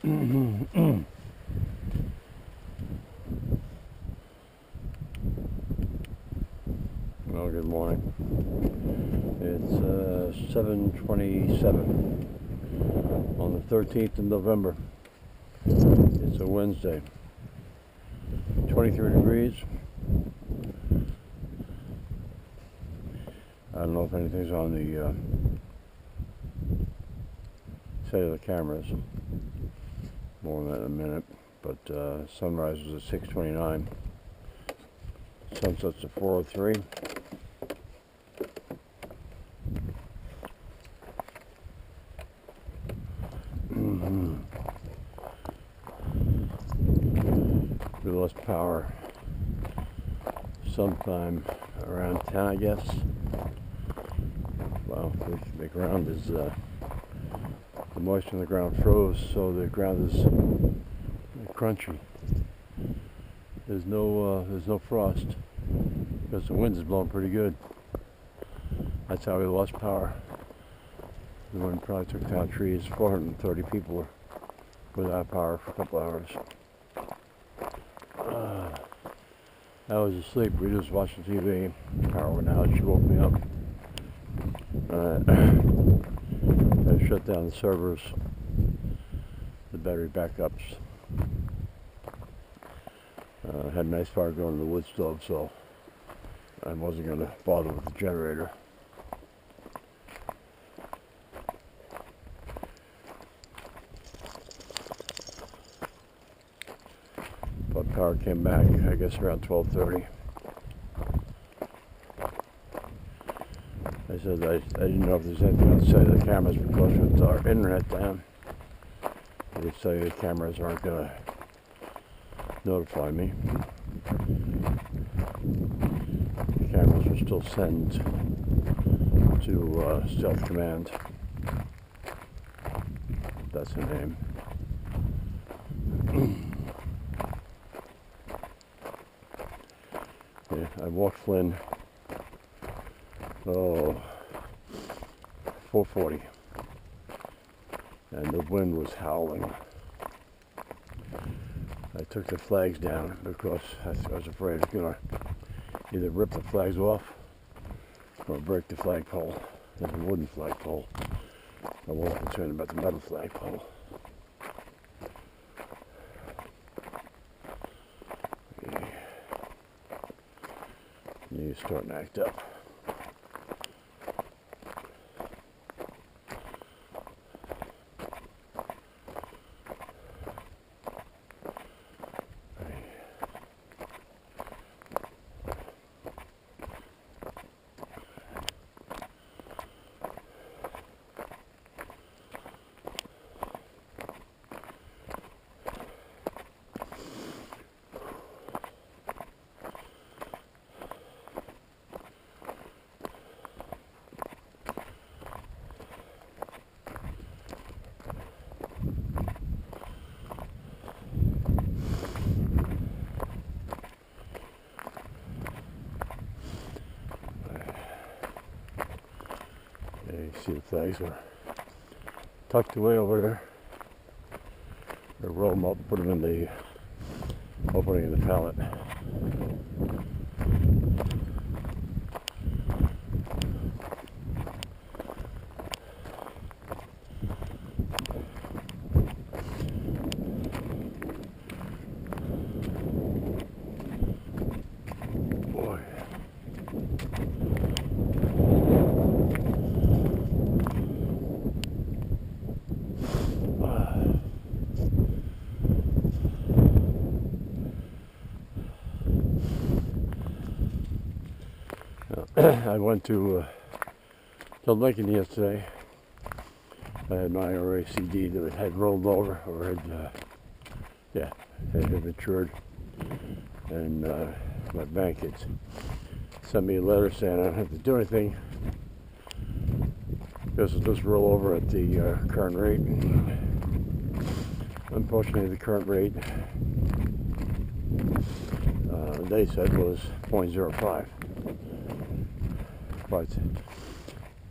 Well, good morning. It's 7:27 on the 13th of November. It's a Wednesday. 23 degrees. I don't know if anything's on the cellular cameras. More on that in a minute. But sunrise was at 6:29. Sunset's at 4:03. We lost power sometime around 10, I guess. Well, the ground is the moisture in the ground froze, so the ground is crunchy. There's no frost because the wind is blowing pretty good. That's how we lost power. The wind probably took down trees. 430 people were without power for a couple hours. I was asleep. We were just watching TV. Power went out. She woke me up. I shut down the servers, the battery backups. Had a nice fire going in the wood stove, so I wasn't going to bother with the generator. But power came back, I guess, around 12:30. I said I didn't know if there's anything on cellular cameras because with our internet down, the cellular cameras aren't going to notify me. The cameras will still send to Stealth Command. That's the name. Yeah, I walked Flynn. 4:40, and the wind was howling. I took the flags down because I was afraid it was going to either rip the flags off or break the flagpole. There's a wooden flagpole. I wasn't concerned about the metal flagpole. You're starting to act up. You see the flags are tucked away over there. They roll them up, put them in the opening of the pallet. Boy. I went to Lincoln yesterday. I had my IRA CD that had rolled over, or had matured, and my bank had sent me a letter saying I don't have to do anything because it'll just roll over at the current rate. Unfortunately, the current rate they said was 0.05. But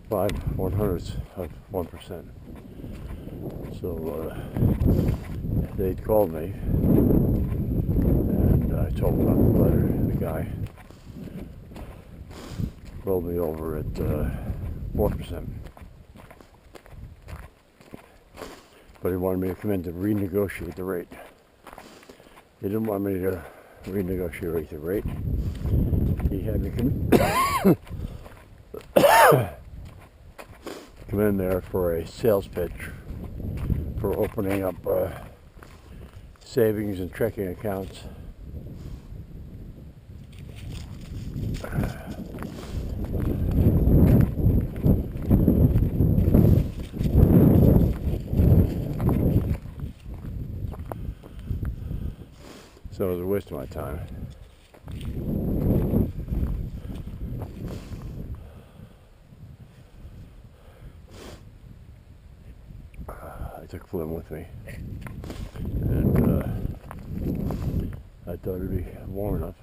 5/100ths of 1%. So they called me, and I told them about the letter. The guy rolled me over at 4%. But he wanted me to come in to renegotiate the rate. He didn't want me to renegotiate the rate. He had me come in there for a sales pitch for opening up savings and checking accounts. So it was a waste of my time. I took Flynn with me, and I thought it'd be warm enough.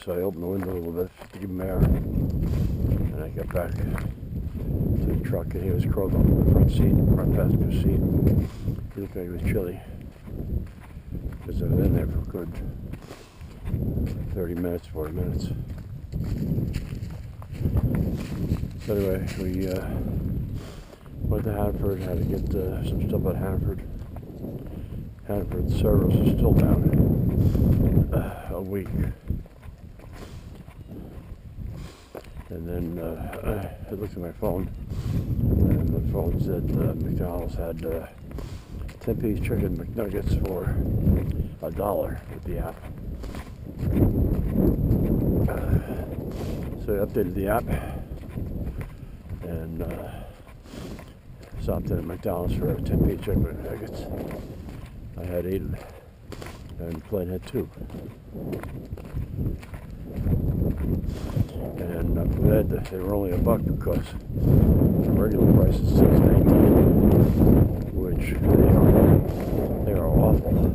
So I opened the window a little bit to give him air, and I got back to the truck, and he was curled up in the front passenger seat. He looked like he was chilly, because I've been there for a good 30 minutes, 40 minutes. So anyway, we went to Hanford, had to get some stuff at Hanford. Hanford service is still down a week. And then I looked at my phone, and the phone said McDonald's had 10-piece chicken McNuggets for $1 with the app. So I updated the app and stopped in at McDonald's for 10-piece chicken McNuggets. I had 8 and Flynn had 2. And I'm glad that they were only $1 because the regular price is $6.19, which they are awful.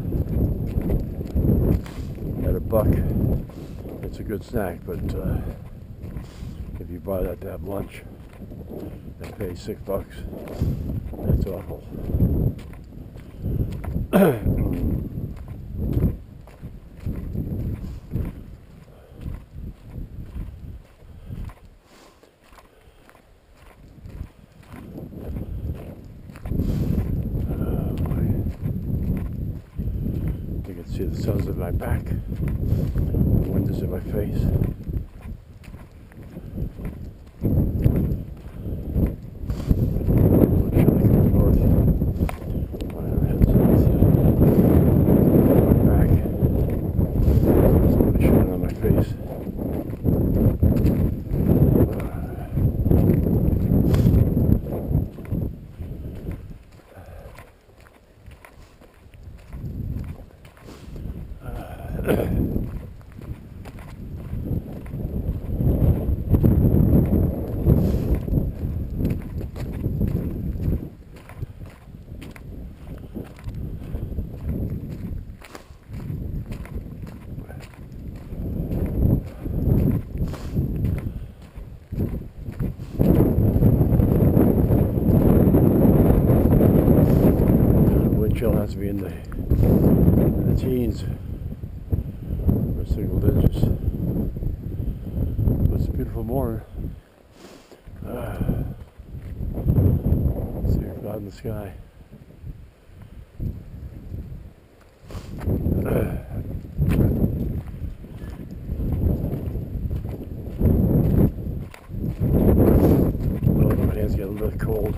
At $1, it's a good snack, but if you buy that to have lunch and pay $6, that's awful. You can see the sun's at my back, the wind is in my face. Chill has to be in the teens or single digits. But it's a beautiful morning. See a cloud in the sky. Well, my hands get a little bit cold.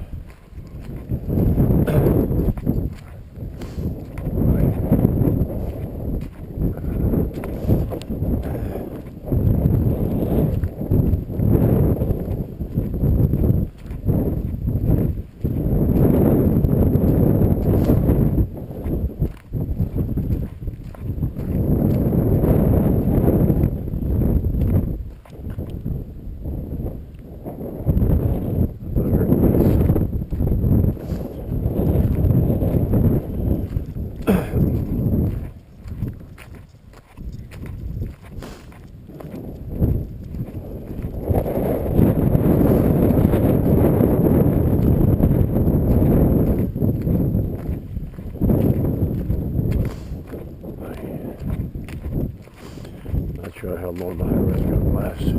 fast.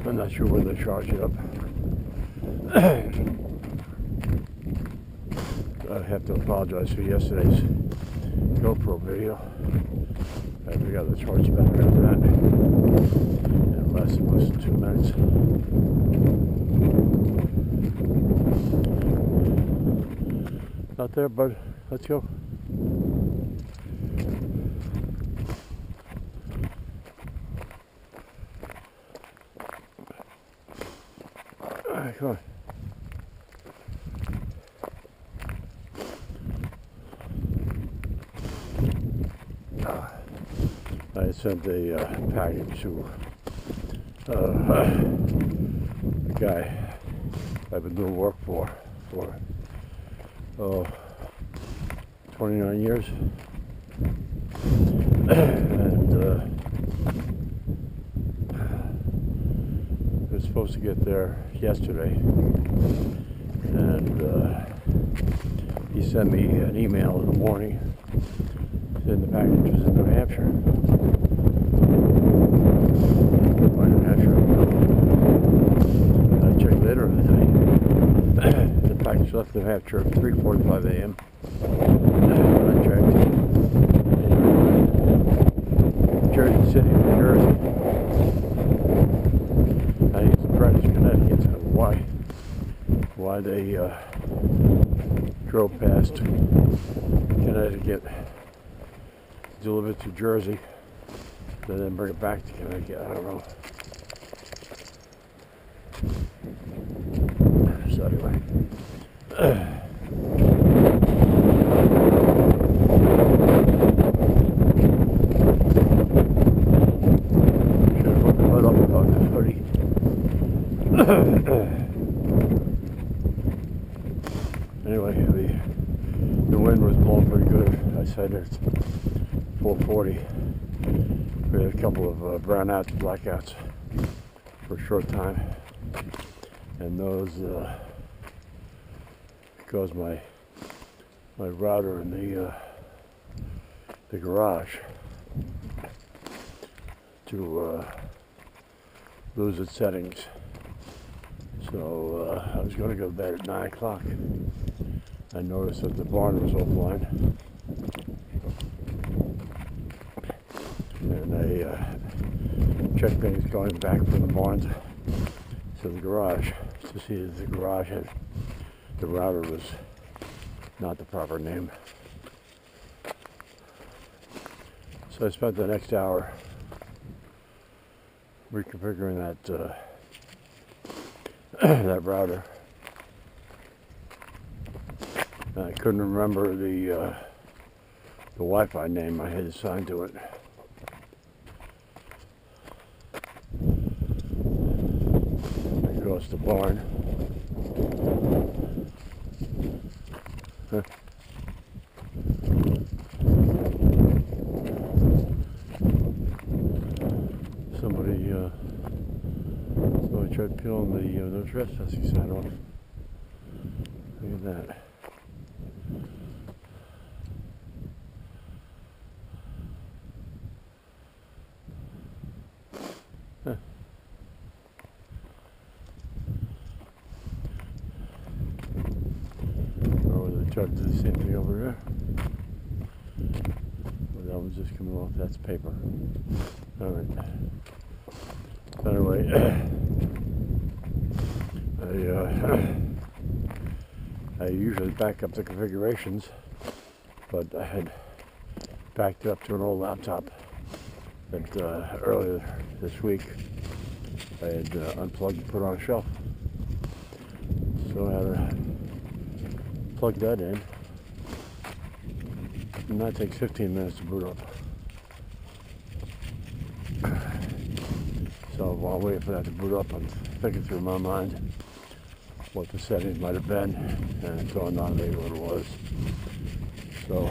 I'm not sure when they charge it up. I have to apologize for yesterday's GoPro video. I forgot to charge the battery after that. It lasted less than 2 minutes. Out there, bud. Let's go. All right, come on. I sent a package to the guy I've been doing work for 29 years, and it was supposed to get there yesterday, and he sent me an email in the morning saying the package was in New Hampshire. I checked later in the day. The package left New Hampshire at 3:45 a.m. I checked. Jersey City, New Jersey. I think it's Prentiss, Connecticut. I don't know why they drove past Connecticut, deliver it to Jersey, and then bring it back to Connecticut. I don't know. So anyway, should have put the hood up about the hoodie. Anyway, the wind was blowing pretty good. I said it's 4:40. We had a couple of brownouts, blackouts for a short time, and those caused my router in the garage to lose its settings. So I was going to go to bed at 9 o'clock. I noticed that the barn was offline. And I checked things going back from the barn to the garage to see that the garage had, the router was not the proper name. So I spent the next hour reconfiguring that that router. And I couldn't remember the Wi-Fi name I had assigned to it. Across the barn. Huh. Somebody tried peeling the no trespassing sign off. Look at that. Huh. Or they tried to do the same thing over here. Well, that one's just coming off. That's paper. All right. Anyway, I usually back up the configurations, but I had backed up to an old laptop that earlier this week I had unplugged and put on a shelf. So I had to plug that in, and that takes 15 minutes to boot up. So while waiting for that to boot up, I'm thinking through my mind what the settings might have been, and it dawned on me what it was. So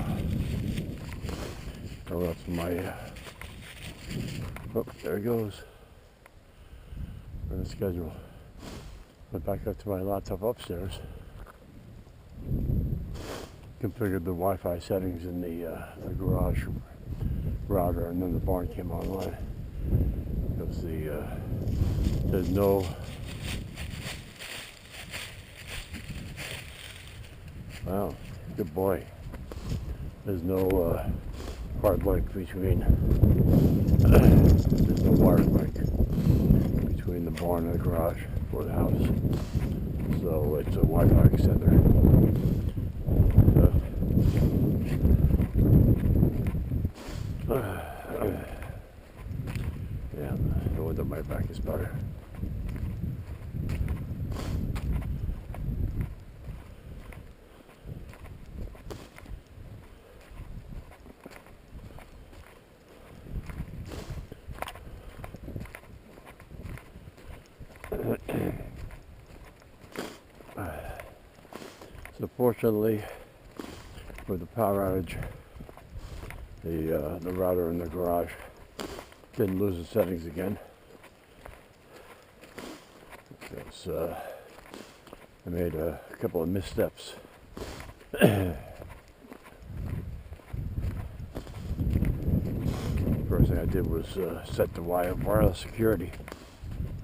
I went up to my, oh, there it goes, on the schedule. Went back up to my laptop upstairs, configured the Wi-Fi settings in the garage router, and then the barn came online. Because is there's no wow, good boy. There's no hard link between there's no wire link between the barn and the garage or the house. So it's a Wi-Fi extender. Yeah, the window on my back is better. So fortunately, with the power outage, the router in the garage didn't lose the settings again. Because I made a couple of missteps. First thing I did was set the wireless security,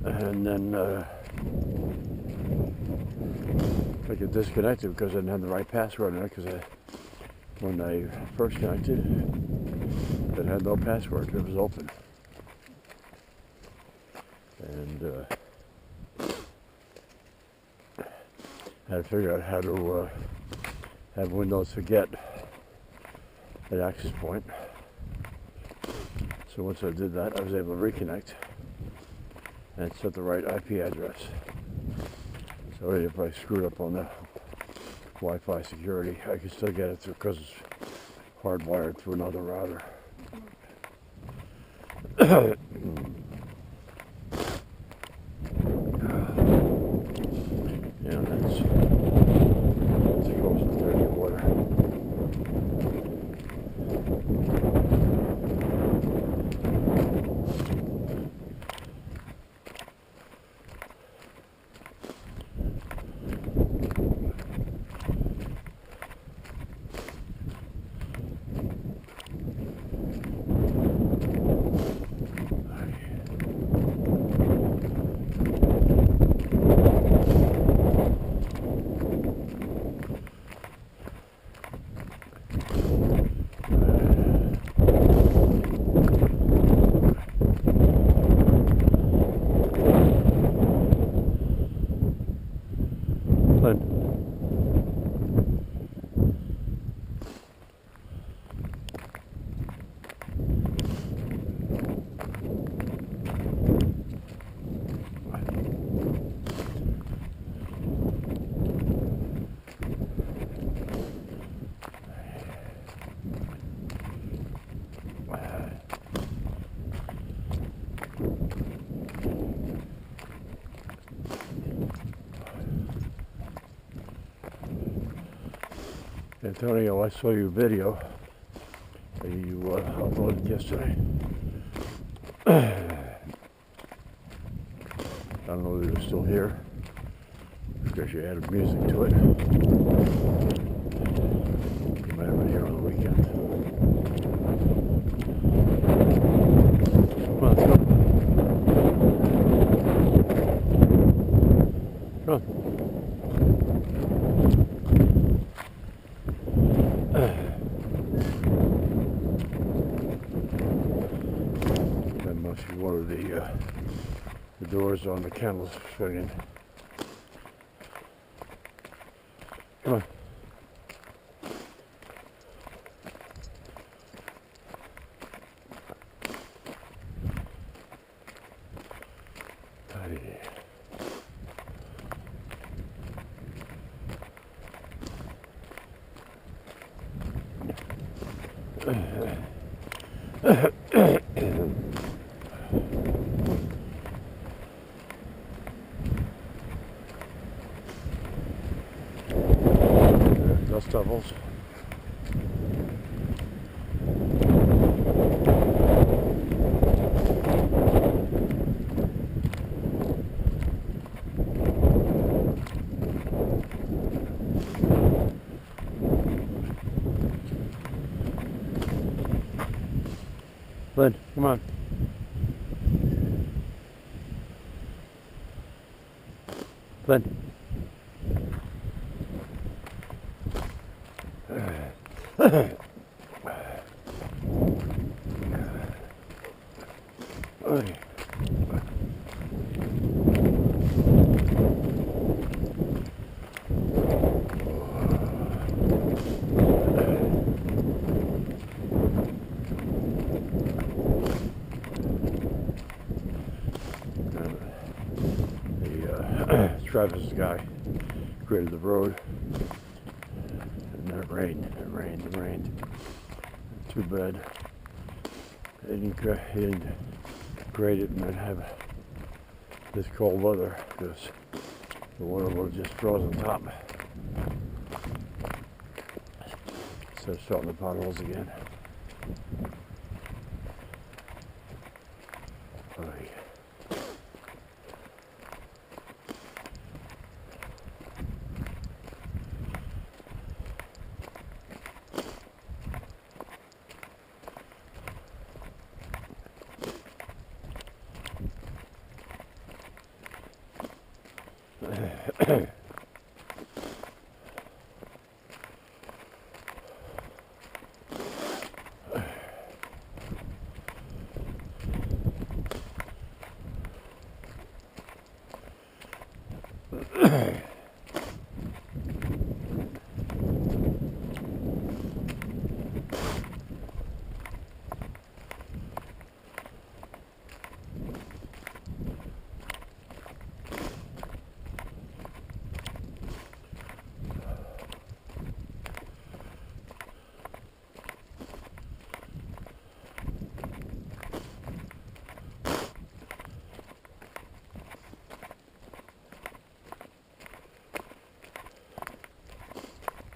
and then I could disconnect it because I didn't have the right password in it. Because when I first connected, it had no password. It was open, and I had to figure out how to have Windows forget the access point. So once I did that, I was able to reconnect and set the right IP address. So if I screwed up on the Wi-Fi security, I could still get it through because it's hardwired to another router. Yeah, that's close to dirty water. Flynn. Antonio, I saw your video that you uploaded yesterday. I don't know if you're still here because you added music to it. You might have it here on the weekend. Come on, let's go. Come on. That must be one of the doors on the kennels swinging. Come on. Hey. Dust devils. Flynn, come on. Flynn. Travis guy graded the road, and then it rained. Too bad he didn't grade it and then have this cold weather, because the water would have just froze on top. So starting the potholes again.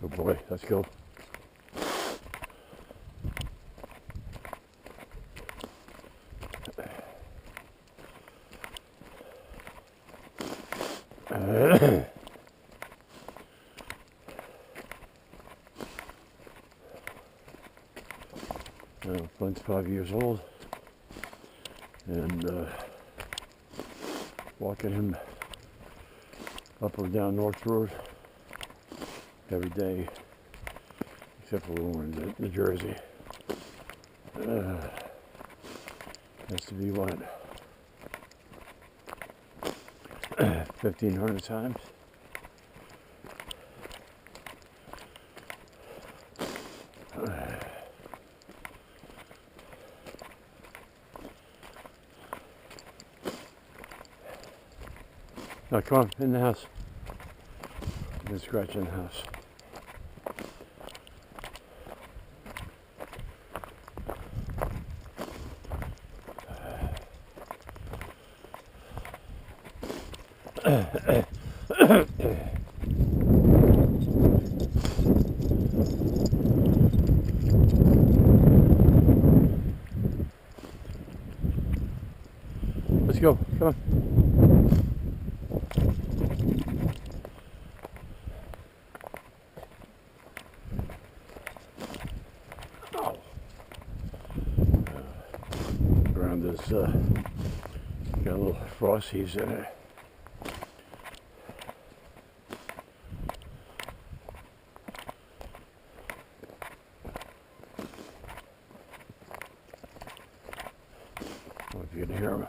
Oh boy, let's go. Flynn's 5 years old, and walking him up or down North Road every day, except for when we're in New Jersey. Has to be what, 1,500 times. Now come on, in the house. I've been scratching the house. Let's go, come on. Ground is got a little frost heaves in it. I don't know if you can hear him.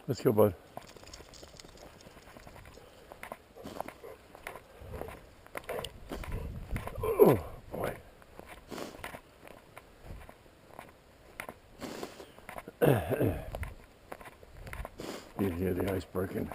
Let's go, bud. Oh boy. You can hear the ice breaking.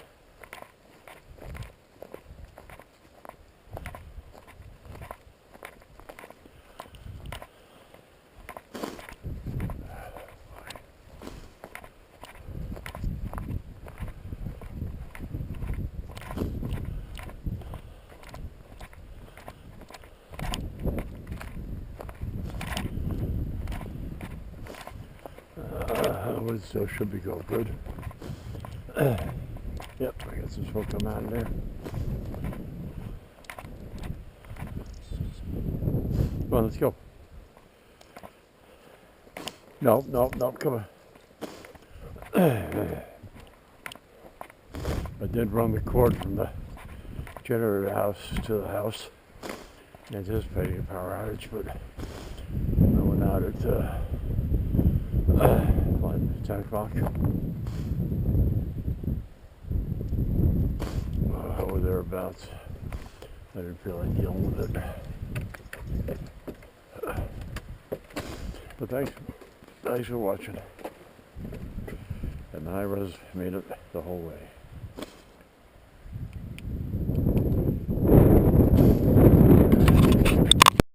So should be go good. Yep, I got some smoke coming out of there. Come on, let's go. No, come on. I did run the cord from the generator house to the house, anticipating a power outage, but I went out at 10 o'clock. Or thereabouts. I didn't feel like dealing with it. But thanks for watching. And I made it the whole way.